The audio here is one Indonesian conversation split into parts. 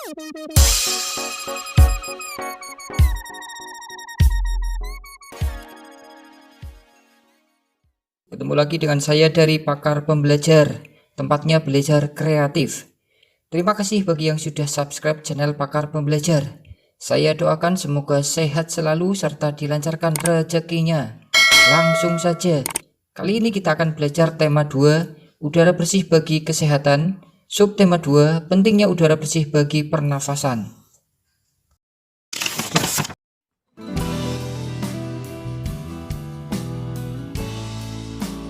Ketemu lagi dengan saya dari Pakar Pembelajar, tempatnya belajar kreatif. Terima kasih bagi yang sudah subscribe channel Pakar Pembelajar. Saya doakan semoga sehat selalu serta dilancarkan rezekinya. Langsung saja, kali ini kita akan belajar tema 2, udara bersih bagi kesehatan. Subtema 2, pentingnya udara bersih bagi pernafasan.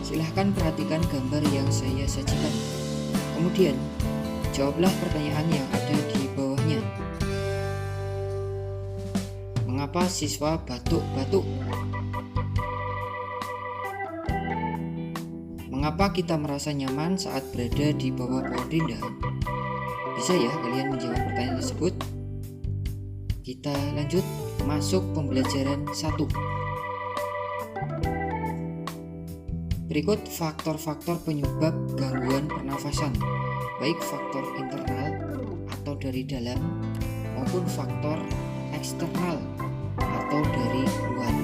Silahkan perhatikan gambar yang saya sajikan. Kemudian, jawablah pertanyaan yang ada di bawahnya. Mengapa siswa batuk-batuk? Mengapa kita merasa nyaman saat berada di bawah pohon rindang? Bisa ya kalian menjawab pertanyaan tersebut? Kita lanjut masuk pembelajaran 1. Berikut faktor-faktor penyebab gangguan pernafasan, baik faktor internal atau dari dalam maupun faktor eksternal atau dari luar.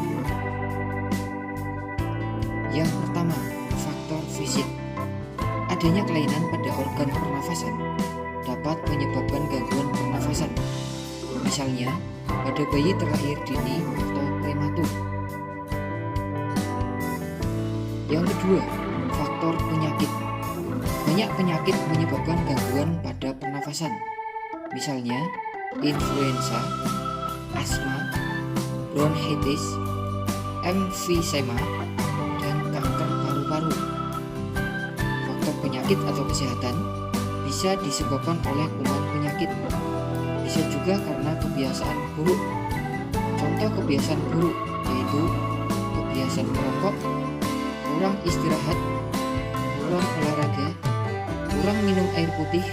Yang pertama, faktor fisik. Adanya kelainan pada organ pernafasan dapat menyebabkan gangguan pernafasan. Misalnya, pada bayi terlahir dini atau prematur. Yang kedua, faktor penyakit. Banyak penyakit menyebabkan gangguan pada pernafasan. Misalnya, influenza, asma, bronkitis, emfisema, dan kanker paru-paru. Faktor penyakit atau kesehatan bisa disebabkan oleh kuman penyakit. Bisa juga karena kebiasaan buruk. Contoh kebiasaan buruk yaitu kebiasaan merokok, kurang istirahat, kurang olahraga, kurang minum air putih,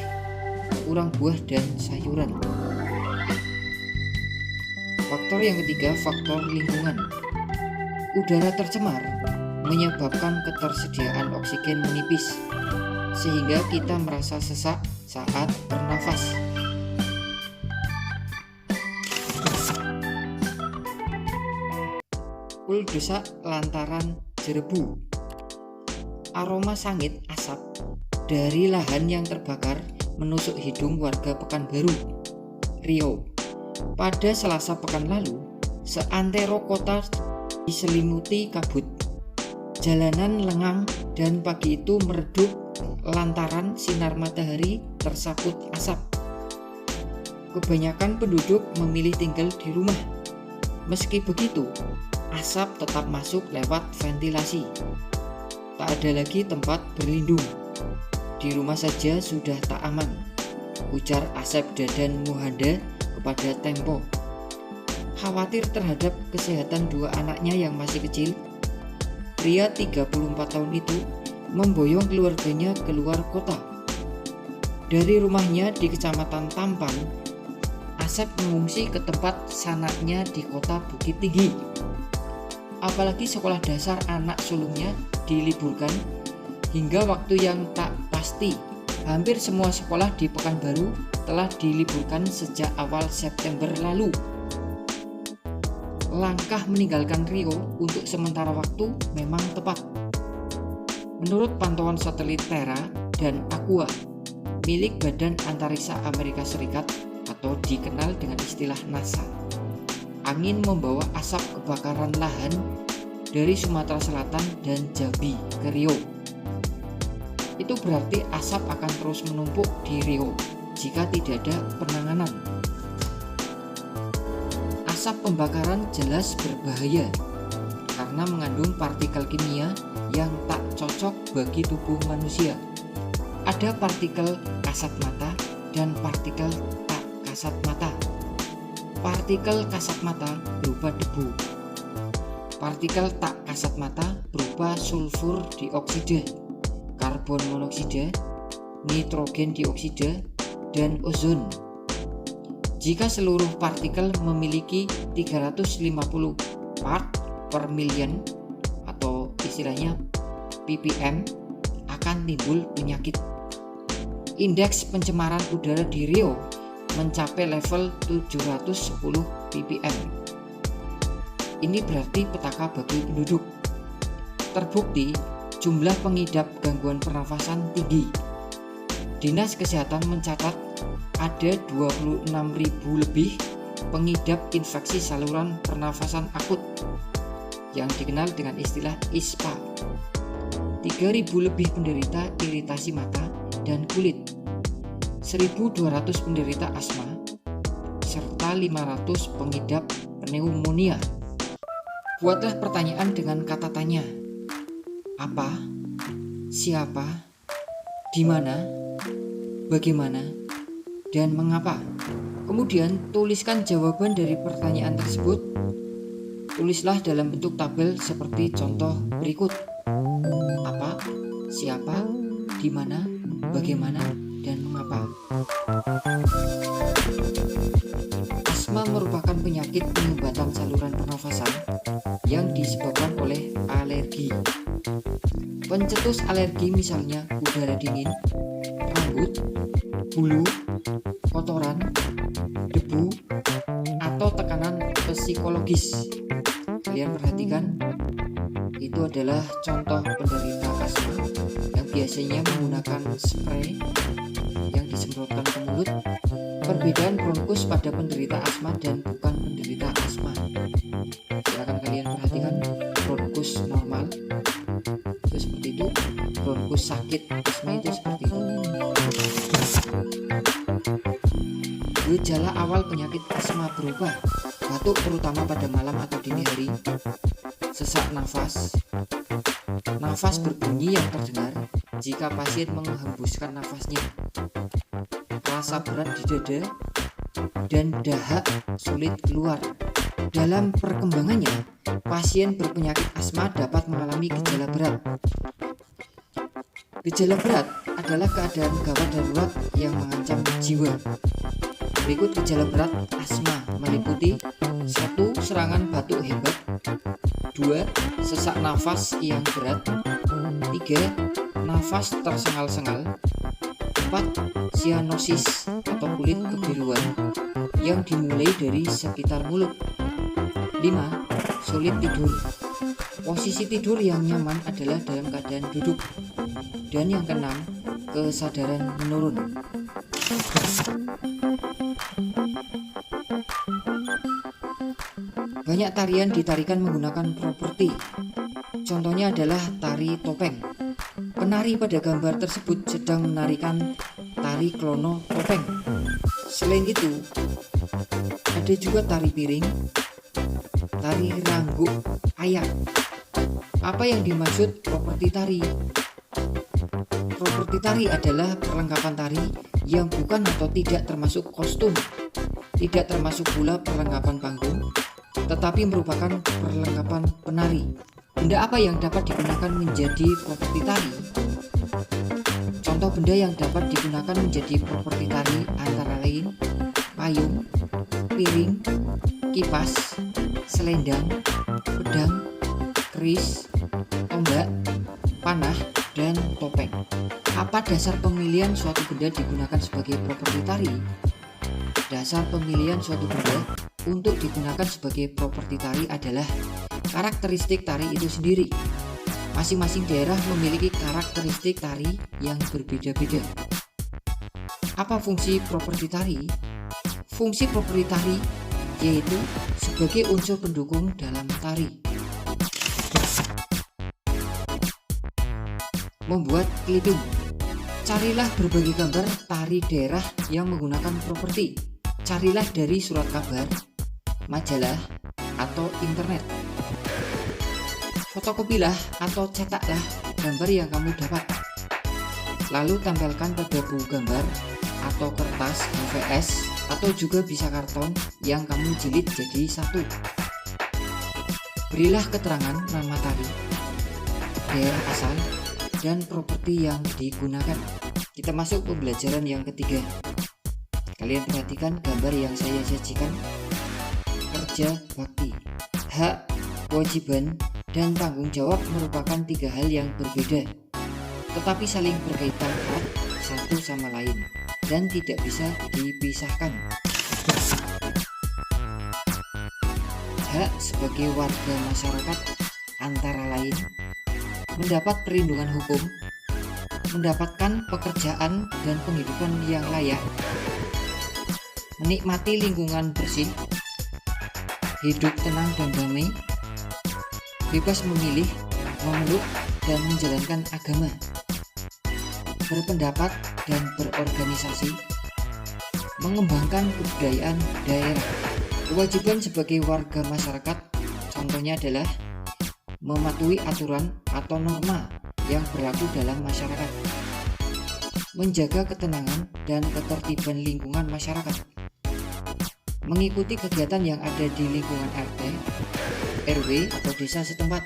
kurang buah dan sayuran. Faktor yang ketiga, faktor lingkungan. Udara tercemar menyebabkan ketersediaan oksigen menipis, sehingga kita merasa sesak saat bernafas. Uldesak lantaran jerebu. Aroma sangit asap dari lahan yang terbakar menusuk hidung warga Pekanbaru, Riau. Pada Selasa pekan lalu, seantero kota diselimuti kabut. Jalanan lengang dan pagi itu meredup lantaran sinar matahari tersaput asap. Kebanyakan penduduk memilih tinggal di rumah. Meski begitu, asap tetap masuk lewat ventilasi. Tak ada lagi tempat berlindung. Di rumah saja sudah tak aman, ujar Asep Dadan Muhanda kepada Tempo. Khawatir terhadap kesehatan dua anaknya yang masih kecil, pria 34 tahun itu memboyong keluarganya keluar kota. Dari rumahnya di Kecamatan Tampan, Asep mengungsi ke tempat sanaknya di kota Bukit Tinggi. Apalagi sekolah dasar anak sulungnya diliburkan hingga waktu yang tak pasti. Hampir semua sekolah di Pekanbaru telah diliburkan sejak awal September lalu. Langkah meninggalkan Riau untuk sementara waktu memang tepat. Menurut pantauan satelit Terra dan Aqua milik Badan Antariksa Amerika Serikat atau dikenal dengan istilah NASA, angin membawa asap kebakaran lahan dari Sumatera Selatan dan Jambi ke Riau. Itu berarti asap akan terus menumpuk di Riau jika tidak ada penanganan. Asap pembakaran jelas berbahaya karena mengandung partikel kimia yang tak cocok bagi tubuh manusia. Ada partikel kasat mata dan partikel tak kasat mata. Partikel kasat mata berupa debu. Partikel tak kasat mata berupa sulfur dioksida, karbon monoksida, nitrogen dioksida, dan ozon. Jika seluruh partikel memiliki 350 part per million atau istilahnya ppm, akan timbul penyakit. Indeks pencemaran udara di Riau mencapai level 710 ppm. Ini berarti petaka bagi penduduk. Terbukti jumlah pengidap gangguan pernafasan tinggi. Dinas Kesehatan mencatat ada 26.000 lebih pengidap infeksi saluran pernafasan akut yang dikenal dengan istilah ISPA. 3.000 lebih penderita iritasi mata dan kulit, 1.200 penderita asma, serta 500 pengidap pneumonia. Buatlah pertanyaan dengan kata tanya. Apa? Siapa? Di mana? Bagaimana? Dan mengapa? Kemudian tuliskan jawaban dari pertanyaan tersebut. Tulislah dalam bentuk tabel seperti contoh berikut. Apa? Siapa? Di mana? Bagaimana? Dan mengapa? Asma merupakan penyakit penyumbatan saluran pernafasan yang disebabkan oleh alergi. Pencetus alergi misalnya udara dingin, rambut, bulu, kotoran, debu, atau tekanan psikologis. Kalian perhatikan, itu adalah contoh penderita asma yang biasanya menggunakan spray yang disemprotkan ke mulut. Perbedaan bronkus pada penderita asma dan bukan penderita asma. Silakan kalian perhatikan, bronkus normal itu seperti itu, bronkus sakit asma itu seperti itu. Gejala awal penyakit asma berubah, batuk terutama pada malam atau dini hari, sesak nafas, nafas berbunyi yang terdengar jika pasien menghembuskan nafasnya, rasa berat di dada, dan dahak sulit keluar. Dalam perkembangannya, pasien berpenyakit asma dapat mengalami gejala berat. Gejala berat adalah keadaan gawat darurat yang mengancam jiwa. Berikut gejala berat asma meliputi 1. Serangan batuk hebat, 2. Sesak nafas yang berat, 3. Nafas tersengal-sengal, 4. Sianosis atau kulit kebiruan yang dimulai dari sekitar mulut, 5. Sulit tidur. Posisi tidur yang nyaman adalah dalam keadaan duduk. Dan yang keenam, kesadaran menurun. Banyak tarian ditarikan menggunakan properti. Contohnya adalah tari topeng. Penari pada gambar tersebut sedang menarikan tari klono topeng. Selain itu, ada juga tari piring, tari rangguk ayak. Apa yang dimaksud properti tari? Properti tari adalah perlengkapan tari yang bukan atau tidak termasuk kostum, tidak termasuk pula perlengkapan panggung, tetapi merupakan perlengkapan penari. Benda apa yang dapat digunakan menjadi properti tari? Contoh benda yang dapat digunakan menjadi properti tari antara lain payung, piring, kipas, selendang, pedang, keris, tombak, panah, dan topeng. Apa dasar pemilihan suatu benda digunakan sebagai properti tari? Dasar pemilihan suatu benda untuk digunakan sebagai properti tari adalah karakteristik tari itu sendiri. Masing-masing daerah memiliki karakteristik tari yang berbeda-beda. Apa fungsi properti tari? Fungsi properti tari yaitu sebagai unsur pendukung dalam tari. Membuat clipping. Carilah berbagai gambar tari daerah yang menggunakan properti. Carilah dari surat kabar, majalah, atau internet. Fotokopilah atau cetaklah gambar yang kamu dapat. Lalu tempelkan pada buku gambar atau kertas HVS atau juga bisa karton yang kamu jilid jadi satu. Berilah keterangan nama tari, daerah asal, dan properti yang digunakan. Kita masuk pembelajaran yang ketiga. Kalian perhatikan gambar yang saya sajikan. Kerja bakti, hak, kewajiban, dan tanggung jawab merupakan tiga hal yang berbeda, tetapi saling berkaitan erat satu sama lain. dan tidak bisa dipisahkan. Hak sebagai warga masyarakat antara lain mendapat perlindungan hukum, mendapatkan pekerjaan dan penghidupan yang layak, menikmati lingkungan bersih, hidup tenang dan damai, bebas memilih, memeluk, dan menjalankan agama, berpendapat dan berorganisasi, mengembangkan kebudayaan daerah. Kewajiban sebagai warga masyarakat contohnya adalah mematuhi aturan atau norma yang berlaku dalam masyarakat, menjaga ketenangan dan ketertiban lingkungan masyarakat, mengikuti kegiatan yang ada di lingkungan RT, RW atau desa setempat,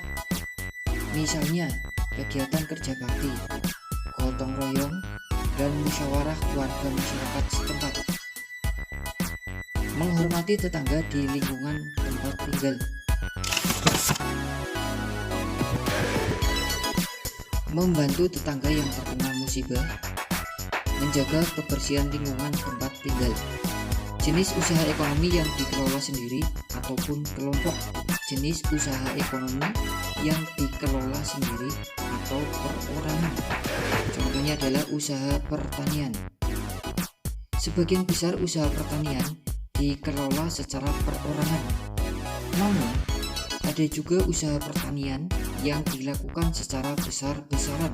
misalnya kegiatan kerja bakti, gotong royong, dan musyawarah warga masyarakat setempat, menghormati tetangga di lingkungan tempat tinggal, membantu tetangga yang terkena musibah, menjaga kebersihan lingkungan tempat tinggal. Jenis usaha ekonomi yang dikelola sendiri ataupun kelompok. Jenis usaha ekonomi yang dikelola sendiri atau perorangan. Contohnya adalah usaha pertanian. Sebagian besar usaha pertanian dikelola secara perorangan. Namun, ada juga usaha pertanian yang dilakukan secara besar-besaran.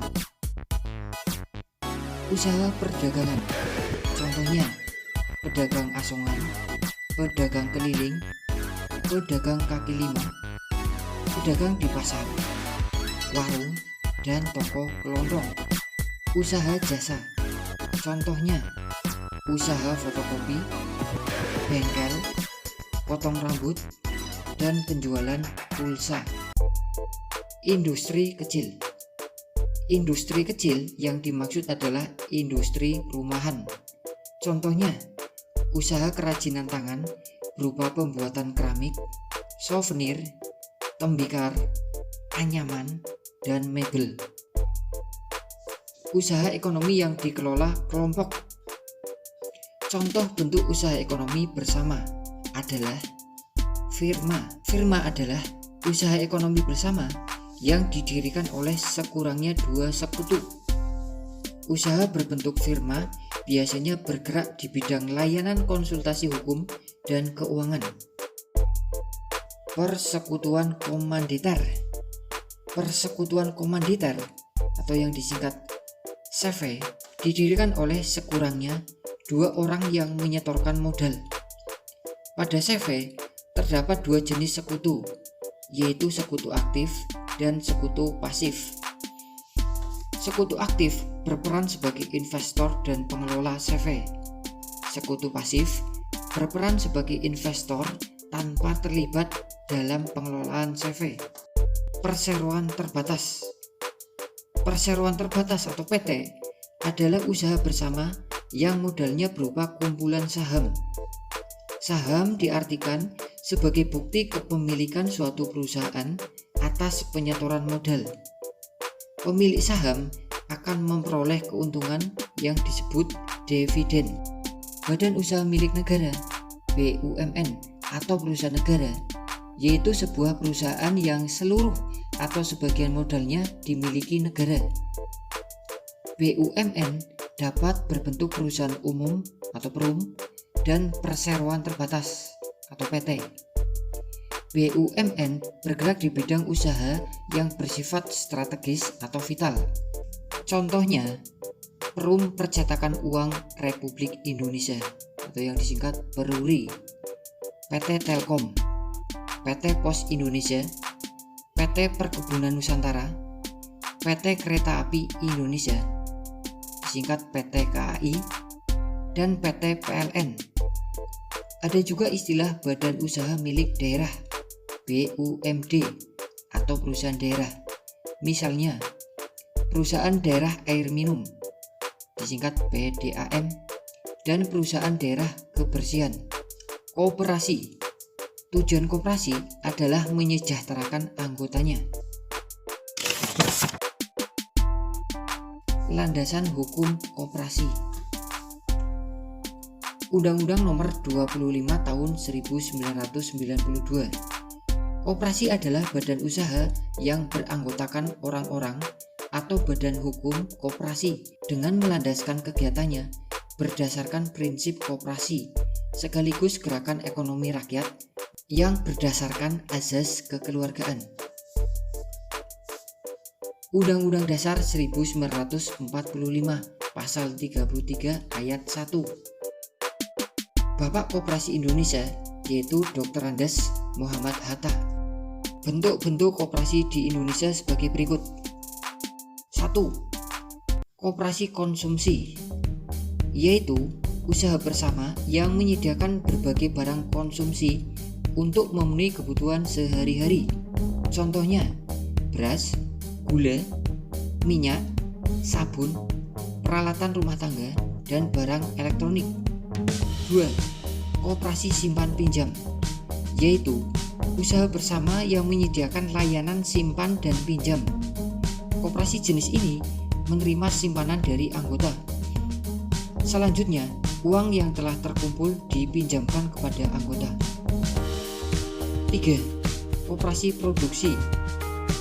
Usaha perdagangan. Contohnya, pedagang asongan, pedagang keliling, pedagang kaki lima, pedagang di pasar, warung, dan toko kelontong. Usaha jasa. Contohnya, usaha fotokopi, bengkel, potong rambut, dan penjualan pulsa. Industri kecil. Industri kecil yang dimaksud adalah industri rumahan. Contohnya, usaha kerajinan tangan berupa pembuatan keramik, souvenir, tembikar, anyaman, dan mebel. Usaha ekonomi yang dikelola kelompok. Contoh bentuk usaha ekonomi bersama adalah firma. Firma adalah usaha ekonomi bersama yang didirikan oleh sekurangnya 2 sekutu. Usaha berbentuk firma biasanya bergerak di bidang layanan konsultasi hukum dan keuangan. Persekutuan komanditer. Persekutuan komanditer atau yang disingkat SEVE didirikan oleh sekurangnya 2 orang yang menyetorkan modal. Pada SEVE terdapat 2 jenis sekutu, yaitu sekutu aktif dan sekutu pasif. Sekutu aktif berperan sebagai investor dan pengelola SEVE. Sekutu pasif berperan sebagai investor tanpa terlibat dalam pengelolaan SEVE. Perseroan terbatas. Perseroan terbatas atau PT adalah usaha bersama yang modalnya berupa kumpulan saham. Saham diartikan sebagai bukti kepemilikan suatu perusahaan atas penyetoran modal. Pemilik saham akan memperoleh keuntungan yang disebut dividen. Badan usaha milik negara (BUMN) atau perusahaan negara, yaitu sebuah perusahaan yang seluruh atau sebagian modalnya dimiliki negara. BUMN dapat berbentuk perusahaan umum atau perum dan perseroan terbatas atau PT. BUMN bergerak di bidang usaha yang bersifat strategis atau vital. Contohnya, Perum Percetakan Uang Republik Indonesia atau yang disingkat Peruri, PT Telkom, PT Pos Indonesia, PT Perkebunan Nusantara, PT Kereta Api Indonesia, disingkat PT KAI, dan PT PLN. Ada juga istilah badan usaha milik daerah BUMD atau perusahaan daerah, misalnya perusahaan daerah air minum disingkat PDAM dan perusahaan daerah kebersihan. Koperasi. Tujuan koperasi adalah menyejahterakan anggotanya. Landasan hukum koperasi. Undang-Undang Nomor 25 Tahun 1992. Koperasi adalah badan usaha yang beranggotakan orang-orang atau badan hukum koperasi dengan melandaskan kegiatannya berdasarkan prinsip koperasi sekaligus gerakan ekonomi rakyat yang berdasarkan azas kekeluargaan. Undang-Undang Dasar 1945 Pasal 33 Ayat 1. Bapak Koperasi Indonesia yaitu Dr. Andes Muhammad Hatta. Bentuk-bentuk koperasi di Indonesia sebagai berikut. 1. Koperasi konsumsi, yaitu usaha bersama yang menyediakan berbagai barang konsumsi untuk memenuhi kebutuhan sehari-hari. Contohnya, beras, gula, minyak, sabun, peralatan rumah tangga, dan barang elektronik. 2. Koperasi simpan pinjam, yaitu usaha bersama yang menyediakan layanan simpan dan pinjam. Koperasi jenis ini menerima simpanan dari anggota. Selanjutnya, uang yang telah terkumpul dipinjamkan kepada anggota. 3. Koperasi produksi,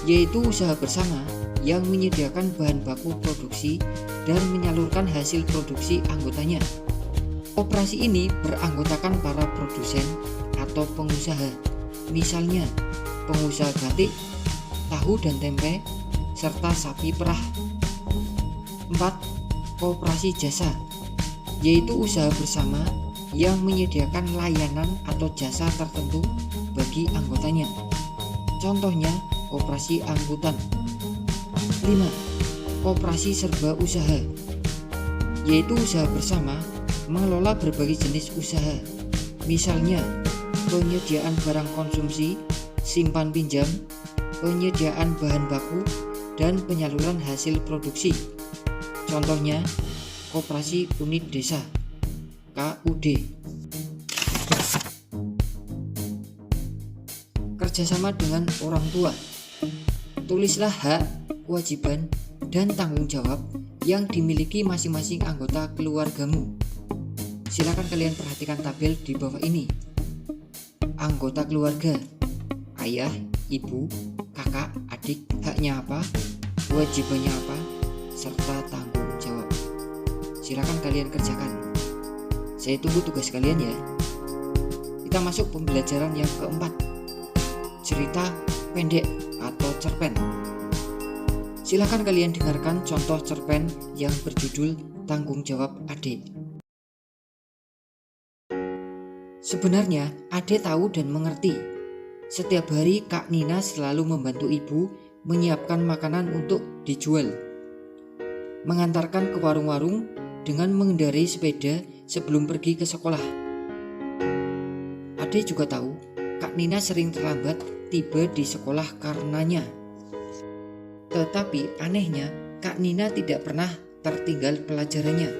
yaitu usaha bersama yang menyediakan bahan baku produksi dan menyalurkan hasil produksi anggotanya. Koperasi ini beranggotakan para produsen atau pengusaha, misalnya pengusaha batik, tahu dan tempe, serta sapi perah. 4. Koperasi jasa, yaitu usaha bersama yang menyediakan layanan atau jasa tertentu bagi anggotanya. Contohnya, koperasi angkutan. 5. Koperasi serba usaha, yaitu usaha bersama mengelola berbagai jenis usaha, misalnya penyediaan barang konsumsi, simpan pinjam, penyediaan bahan baku, dan penyaluran hasil produksi. Contohnya, Koperasi Unit Desa (KUD). Kerjasama dengan orang tua. Tulislah hak, kewajiban, dan tanggung jawab yang dimiliki masing-masing anggota keluargamu. Silakan kalian perhatikan tabel di bawah ini. Anggota keluarga: ayah, ibu, kakak, adik, haknya apa, kewajibannya apa, serta tanggung jawab. Silakan kalian kerjakan. Saya tunggu tugas kalian ya. Kita masuk pembelajaran yang keempat. Cerita pendek atau cerpen. Silakan kalian dengarkan contoh cerpen yang berjudul Tanggung Jawab Ade. Sebenarnya Ade tahu dan mengerti. Setiap hari Kak Nina selalu membantu ibu menyiapkan makanan untuk dijual, mengantarkan ke warung-warung dengan mengendarai sepeda sebelum pergi ke sekolah. Ade juga tahu Kak Nina sering terlambat tiba di sekolah karenanya. Tetapi anehnya Kak Nina tidak pernah tertinggal pelajarannya.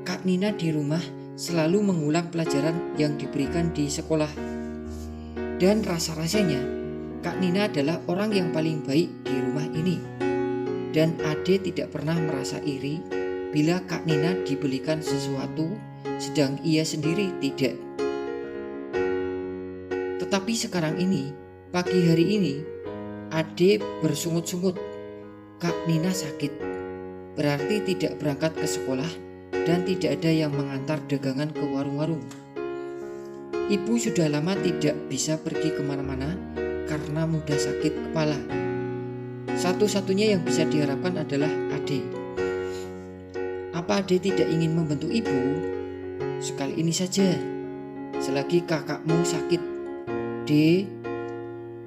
Kak Nina di rumah selalu mengulang pelajaran yang diberikan di sekolah. Dan rasa-rasanya Kak Nina adalah orang yang paling baik di rumah ini. Dan Ade tidak pernah merasa iri bila Kak Nina dibelikan sesuatu sedang ia sendiri tidak. Tetapi sekarang ini, pagi hari ini, Ade bersungut-sungut. Kak Nina sakit, berarti tidak berangkat ke sekolah dan tidak ada yang mengantar dagangan ke warung-warung. Ibu sudah lama tidak bisa pergi kemana-mana karena mudah sakit kepala. Satu-satunya yang bisa diharapkan adalah Ade. Apa Ade tidak ingin membantu ibu? Sekali ini saja, selagi kakakmu sakit. De,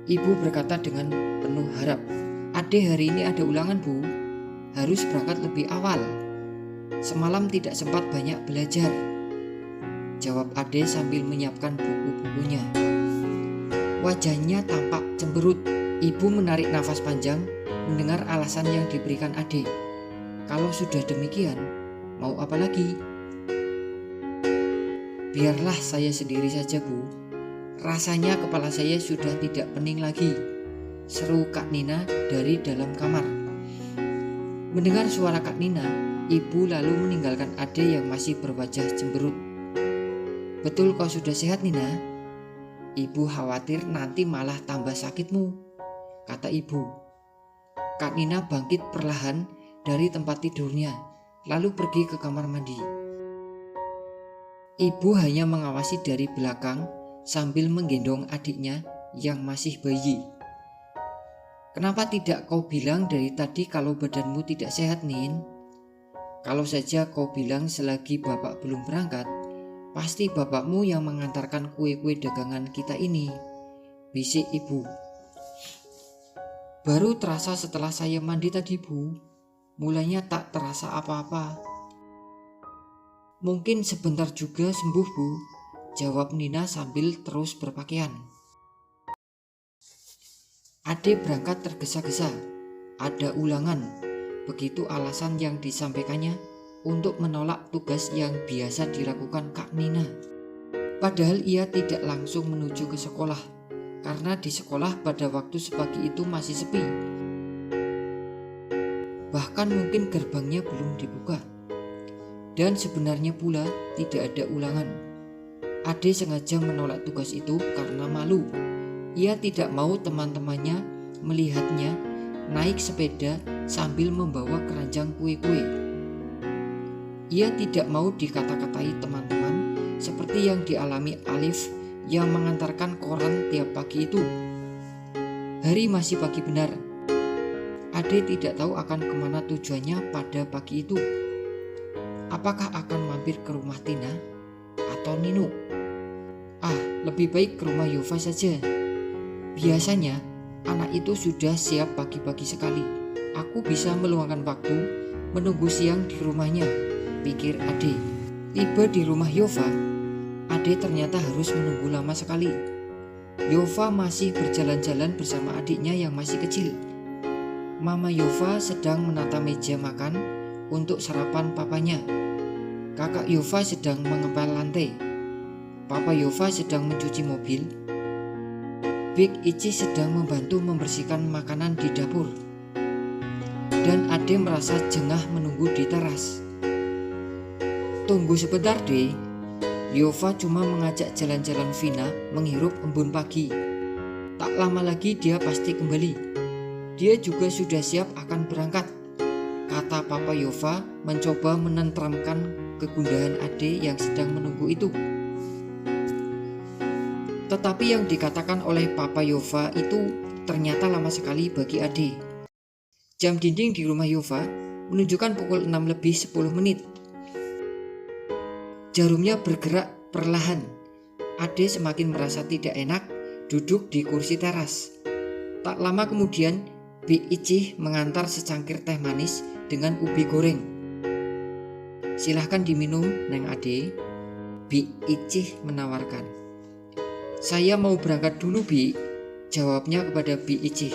ibu berkata dengan penuh harap. Ade hari ini ada ulangan bu, harus berangkat lebih awal. Semalam tidak sempat banyak belajar, jawab Ade sambil menyiapkan buku-bukunya. Wajahnya tampak cemberut. Ibu menarik nafas panjang mendengar alasan yang diberikan Ade. Kalau sudah demikian, mau apa lagi? Biarlah saya sendiri saja bu. Rasanya kepala saya sudah tidak pening lagi, seru Kak Nina dari dalam kamar. Mendengar suara Kak Nina, ibu lalu meninggalkan Ade yang masih berwajah cemberut. Betul kau sudah sehat, Nina? Ibu khawatir nanti malah tambah sakitmu, kata ibu. Kak Nina bangkit perlahan dari tempat tidurnya, lalu pergi ke kamar mandi. Ibu hanya mengawasi dari belakang sambil menggendong adiknya yang masih bayi. Kenapa tidak kau bilang dari tadi kalau badanmu tidak sehat, Nin? Kalau saja kau bilang selagi bapak belum berangkat, pasti bapakmu yang mengantarkan kue-kue dagangan kita ini, bisik ibu. Baru terasa setelah saya mandi tadi, Bu. Mulanya tak terasa apa-apa. Mungkin sebentar juga sembuh, Bu, jawab Nina sambil terus berpakaian. Ade berangkat tergesa-gesa. Ada ulangan, begitu alasan yang disampaikannya untuk menolak tugas yang biasa dilakukan Kak Nina. Padahal ia tidak langsung menuju ke sekolah, karena di sekolah pada waktu sepagi itu masih sepi. Bahkan mungkin gerbangnya belum dibuka. Dan sebenarnya pula tidak ada ulangan. Ade sengaja menolak tugas itu karena malu. Ia tidak mau teman-temannya melihatnya naik sepeda sambil membawa keranjang kue-kue. Ia tidak mau dikata-katai teman-teman seperti yang dialami Alif yang mengantarkan koran tiap pagi itu. Hari masih pagi benar. Ade tidak tahu akan kemana tujuannya pada pagi itu. Apakah akan mampir ke rumah Tina atau Nino? Lebih baik ke rumah Yova saja. Biasanya anak itu sudah siap pagi-pagi sekali. Aku bisa meluangkan waktu menunggu siang di rumahnya, pikir Ade. Tiba di rumah Yova, Ade ternyata harus menunggu lama sekali. Yova masih berjalan-jalan bersama adiknya yang masih kecil. Mama Yova sedang menata meja makan untuk sarapan papanya. Kakak Yova sedang mengepel lantai. Papa Yova sedang mencuci mobil. Big Ichi sedang membantu membersihkan makanan di dapur. Dan Ade merasa jengah menunggu di teras. Tunggu sebentar, Dek. Yova cuma mengajak jalan-jalan Vina menghirup embun pagi. Tak lama lagi dia pasti kembali. Dia juga sudah siap akan berangkat, kata Papa Yova mencoba menenteramkan kegundahan Ade yang sedang menunggu itu. Tetapi yang dikatakan oleh Papa Yova itu ternyata lama sekali bagi Ade. Jam dinding di rumah Yova menunjukkan pukul 6:10. Jarumnya bergerak perlahan. Ade semakin merasa tidak enak duduk di kursi teras. Tak lama kemudian Big Ichi mengantar secangkir teh manis dengan ubi goreng. Silahkan diminum, Neng Ade, Big Ichi menawarkan. Saya mau berangkat dulu, Bi, jawabnya kepada Big Ichi.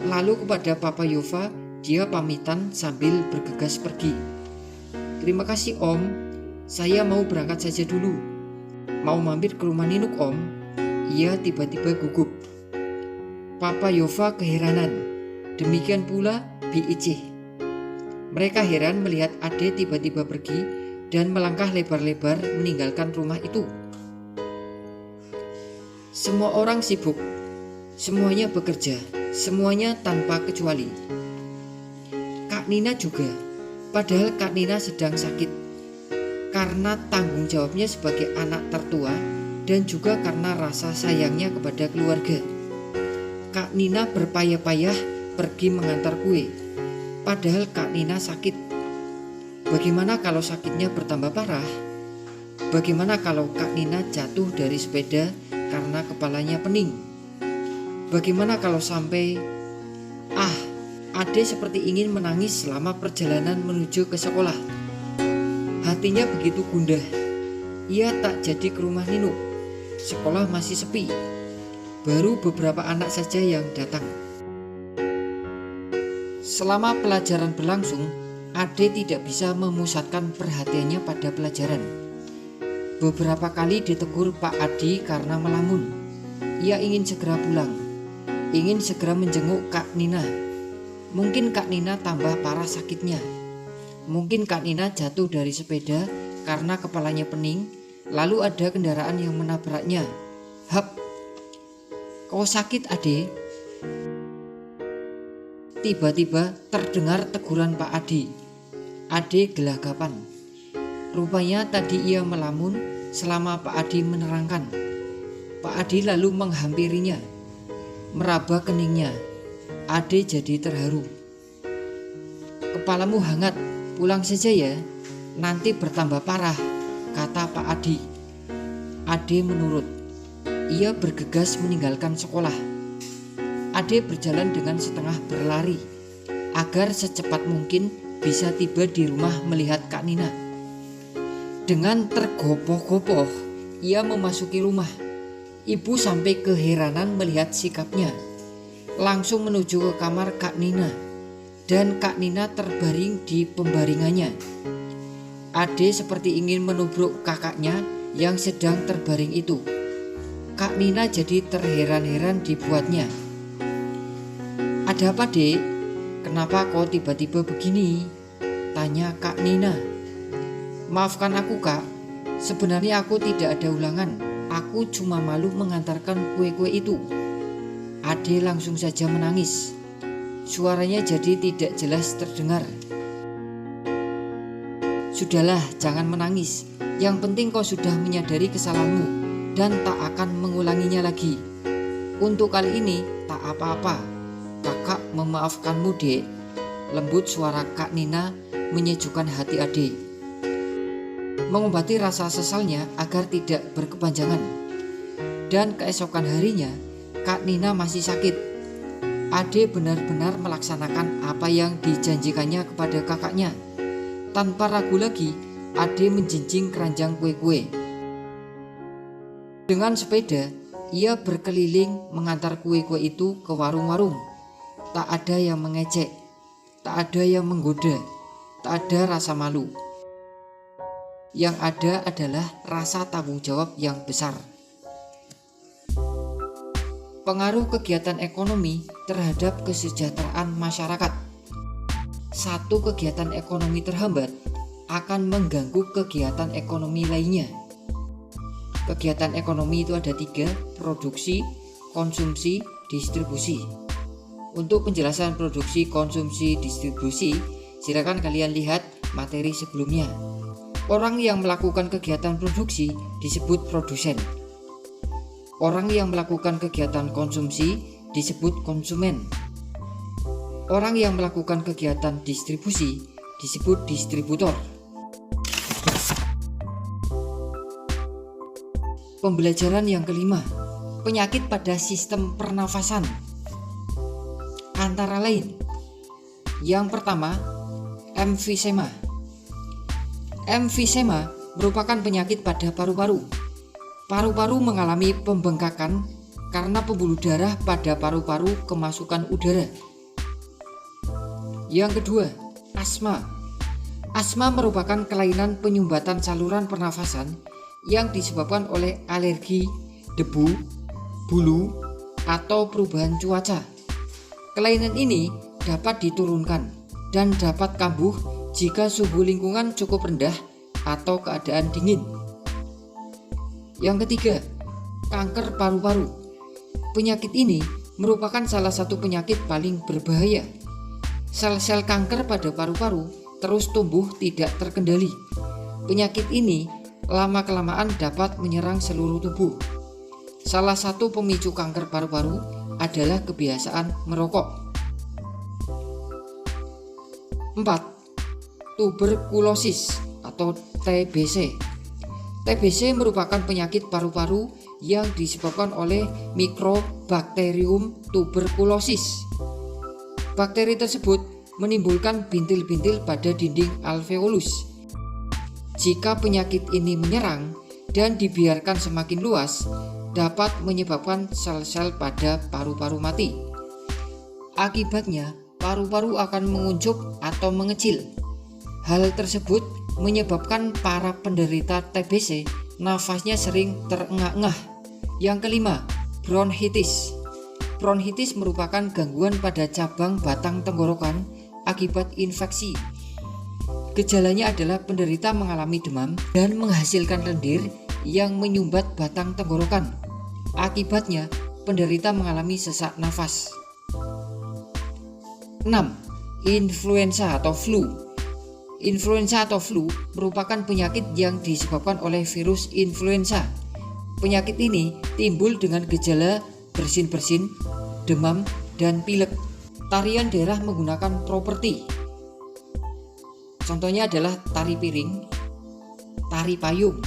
Lalu kepada Papa Yova dia pamitan sambil bergegas pergi. Terima kasih, Om. Saya mau berangkat saja dulu. Mau mampir ke rumah Ninuk, Om. Ia tiba-tiba gugup. Papa Yova keheranan. Demikian pula Big Ichi. Mereka heran melihat Ade tiba-tiba pergi dan melangkah lebar-lebar meninggalkan rumah itu. Semua orang sibuk. Semuanya bekerja. Semuanya tanpa kecuali. Kak Nina juga. Padahal Kak Nina sedang sakit. Karena tanggung jawabnya sebagai anak tertua dan juga karena rasa sayangnya kepada keluarga. Kak Nina berpayah-payah pergi mengantar kue. Padahal Kak Nina sakit. Bagaimana kalau sakitnya bertambah parah? Bagaimana kalau Kak Nina jatuh dari sepeda karena kepalanya pening? Bagaimana kalau sampai... Ade seperti ingin menangis selama perjalanan menuju ke sekolah. Hatinya begitu gundah. Ia tak jadi ke rumah Nino. Sekolah masih sepi. Baru beberapa anak saja yang datang. Selama pelajaran berlangsung, Ade tidak bisa memusatkan perhatiannya pada pelajaran. Beberapa kali ditegur Pak Adi karena melamun. Ia ingin segera pulang. Ingin segera menjenguk Kak Nina. Mungkin Kak Nina tambah parah sakitnya. Mungkin Kak Nina jatuh dari sepeda karena kepalanya pening Lalu ada kendaraan yang menabraknya. Hap, kau sakit ade? Tiba-tiba terdengar teguran Pak Ade. Ade gelagapan. Rupanya tadi ia melamun selama Pak Ade menerangkan. Pak Ade lalu menghampirinya, meraba keningnya. Ade jadi terharu. Kepalamu hangat, pulang saja ya, nanti bertambah parah, kata Pak Ade. Ade menurut. Ia bergegas meninggalkan sekolah. Ade berjalan dengan setengah berlari agar secepat mungkin bisa tiba di rumah melihat Kak Nina. Dengan tergopoh-gopoh ia memasuki rumah. Ibu sampai keheranan melihat sikapnya. Langsung menuju ke kamar Kak Nina, dan Kak Nina terbaring di pembaringannya. Ade seperti ingin menubruk kakaknya yang sedang terbaring itu. Kak Nina jadi terheran-heran dibuatnya. Ada apa, Dek? Kenapa kau tiba-tiba begini? Tanya Kak Nina. Maafkan aku, Kak. Sebenarnya aku tidak ada ulangan. Aku cuma malu mengantarkan kue-kue itu. Ade langsung saja menangis. Suaranya jadi tidak jelas terdengar. Sudahlah, jangan menangis. Yang penting kau sudah menyadari kesalahanmu dan tak akan mengulanginya lagi. Untuk kali ini tak apa-apa. Kakak memaafkanmu, Dek. Lembut suara Kak Nina menyejukkan hati Ade. Mengobati rasa sesalnya agar tidak berkepanjangan. Dan keesokan harinya Kak Nina masih sakit. Ade benar-benar melaksanakan apa yang dijanjikannya kepada kakaknya. Tanpa ragu lagi, Ade menjinjing keranjang kue-kue. Dengan sepeda, ia berkeliling mengantar kue-kue itu ke warung-warung. Tak ada yang mengejek, tak ada yang menggoda, tak ada rasa malu. Yang ada adalah rasa tanggung jawab yang besar. Pengaruh kegiatan ekonomi terhadap kesejahteraan masyarakat. Satu kegiatan ekonomi terhambat akan mengganggu kegiatan ekonomi lainnya. Kegiatan ekonomi itu ada 3, produksi, konsumsi, distribusi. Untuk penjelasan produksi, konsumsi, distribusi, silakan kalian lihat materi sebelumnya. Orang yang melakukan kegiatan produksi disebut produsen. Orang yang melakukan kegiatan konsumsi disebut konsumen. Orang yang melakukan kegiatan distribusi disebut distributor. Pembelajaran yang kelima, penyakit pada sistem pernafasan. Antara lain, yang pertama, emfisema. Emfisema merupakan penyakit pada paru-paru. Paru-paru mengalami pembengkakan karena pembuluh darah pada paru-paru kemasukan udara. Yang kedua, asma. Asma merupakan kelainan penyumbatan saluran pernafasan yang disebabkan oleh alergi, debu, bulu, atau perubahan cuaca. Kelainan ini dapat diturunkan dan dapat kambuh jika suhu lingkungan cukup rendah atau keadaan dingin. Yang ketiga, kanker paru-paru. Penyakit ini merupakan salah satu penyakit paling berbahaya. Sel-sel kanker pada paru-paru terus tumbuh tidak terkendali. Penyakit ini lama-kelamaan dapat menyerang seluruh tubuh. Salah satu pemicu kanker paru-paru adalah kebiasaan merokok. 4. Tuberkulosis atau TBC. TBC merupakan penyakit paru-paru yang disebabkan oleh Mycobacterium tuberculosis. Bakteri tersebut menimbulkan bintil-bintil pada dinding alveolus. Jika penyakit ini menyerang dan dibiarkan semakin luas, dapat menyebabkan sel-sel pada paru-paru mati. Akibatnya, paru-paru akan menguncup atau mengecil. Hal tersebut menyebabkan para penderita TBC nafasnya sering terengah-engah. Yang kelima, bronkitis. Bronkitis merupakan gangguan pada cabang batang tenggorokan akibat infeksi. Gejalanya adalah penderita mengalami demam dan menghasilkan lendir yang menyumbat batang tenggorokan. Akibatnya, penderita mengalami sesak nafas. 6. Influenza atau flu. Influenza atau flu merupakan penyakit yang disebabkan oleh virus influenza. Penyakit ini timbul dengan gejala bersin-bersin, demam, dan pilek. Tarian daerah menggunakan properti. Contohnya adalah tari piring, tari payung,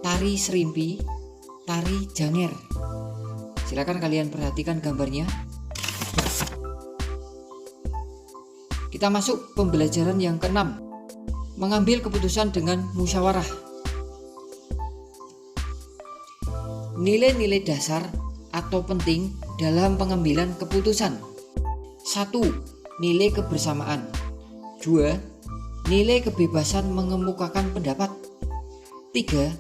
tari serimpi, tari janger. Silakan kalian perhatikan gambarnya. Kita masuk pembelajaran yang ke-6. Mengambil keputusan dengan musyawarah. Nilai-nilai dasar atau penting dalam pengambilan keputusan. 1. Nilai kebersamaan. 2. Nilai kebebasan mengemukakan pendapat. 3.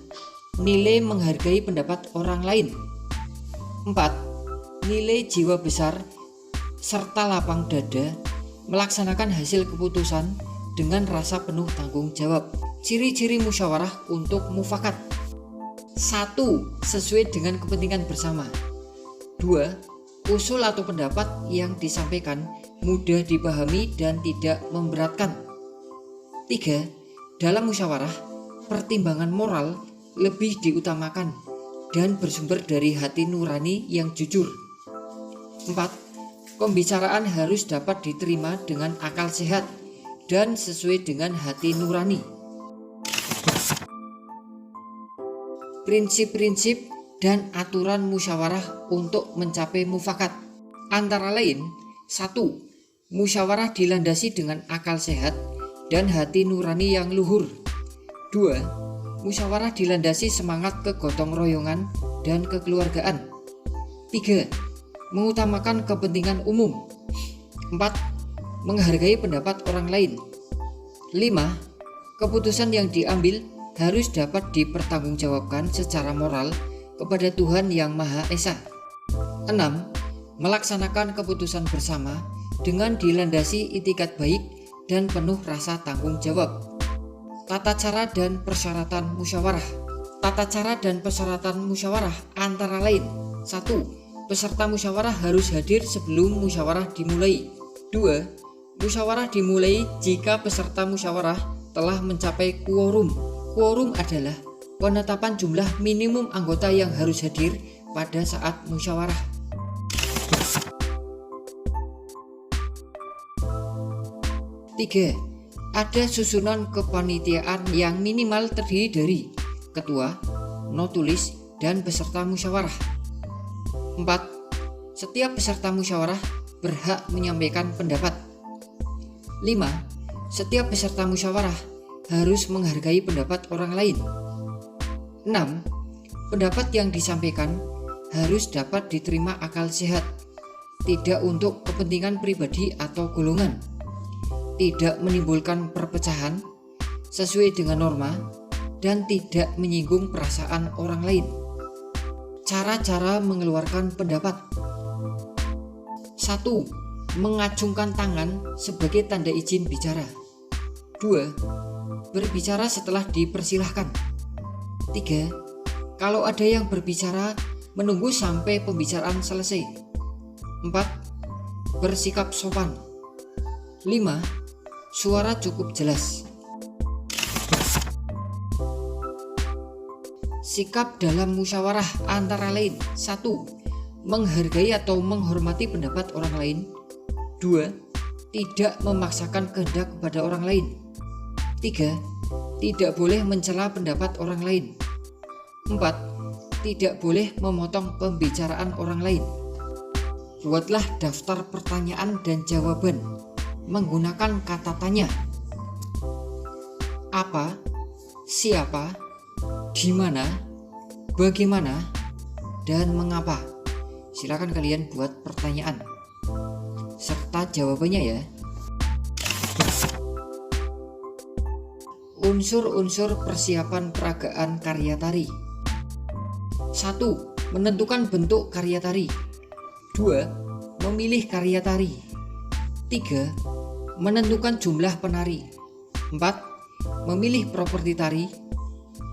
Nilai menghargai pendapat orang lain. 4. Nilai jiwa besar serta lapang dada melaksanakan hasil keputusan dengan rasa penuh tanggung jawab. Ciri-ciri musyawarah untuk mufakat. 1. Sesuai dengan kepentingan bersama. 2. Usul atau pendapat yang disampaikan mudah dipahami dan tidak memberatkan. 3. Dalam musyawarah, pertimbangan moral lebih diutamakan dan bersumber dari hati nurani yang jujur. 4. Pembicaraan harus dapat diterima dengan akal sehat dan sesuai dengan hati nurani. Prinsip-prinsip dan aturan musyawarah untuk mencapai mufakat antara lain: 1. Musyawarah dilandasi dengan akal sehat dan hati nurani yang luhur. 2. Musyawarah dilandasi semangat kegotong royongan dan kekeluargaan. 3. Mengutamakan kepentingan umum. 4. Menghargai pendapat orang lain. 5. Keputusan yang diambil harus dapat dipertanggungjawabkan secara moral kepada Tuhan Yang Maha Esa. 6. Melaksanakan keputusan bersama dengan dilandasi itikat baik dan penuh rasa tanggung jawab. Tata cara dan persyaratan musyawarah. Tata cara dan persyaratan musyawarah antara lain: 1. Peserta musyawarah harus hadir sebelum musyawarah dimulai. 2. Musyawarah dimulai jika peserta musyawarah telah mencapai quorum. Quorum adalah penetapan jumlah minimum anggota yang harus hadir pada saat musyawarah. 3. Ada susunan kepanitiaan yang minimal terdiri dari ketua, notulis, dan peserta musyawarah. 4. Setiap peserta musyawarah berhak menyampaikan pendapat. 5. Setiap peserta musyawarah harus menghargai pendapat orang lain. 6. Pendapat yang disampaikan harus dapat diterima akal sehat, tidak untuk kepentingan pribadi atau golongan, tidak menimbulkan perpecahan, sesuai dengan norma, dan tidak menyinggung perasaan orang lain. Cara-cara mengeluarkan pendapat. 1. Mengacungkan tangan sebagai tanda izin bicara. 2. Berbicara setelah dipersilahkan. 3. Kalau ada yang berbicara, menunggu sampai pembicaraan selesai. 4. Bersikap sopan. 5. Suara cukup jelas. Sikap dalam musyawarah antara lain: 1. Menghargai atau menghormati pendapat orang lain. 2. Tidak memaksakan kehendak kepada orang lain. 3. Tidak boleh mencela pendapat orang lain. 4. Tidak boleh memotong pembicaraan orang lain. Buatlah daftar pertanyaan dan jawaban menggunakan kata tanya: apa, siapa, di mana, bagaimana, dan mengapa. Silakan kalian buat pertanyaan serta jawabannya ya. Unsur-unsur persiapan peragaan karya tari. 1. Menentukan bentuk karya tari. 2. Memilih karya tari. 3. Menentukan jumlah penari. 4. Memilih properti tari.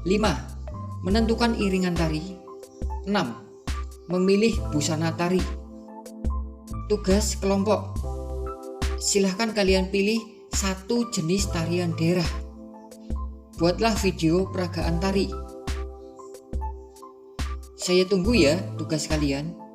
5. Menentukan iringan tari. 6. Memilih busana tari. Tugas kelompok. Silahkan kalian pilih satu jenis tarian daerah. Buatlah video peragaan tari. Saya tunggu ya tugas kalian.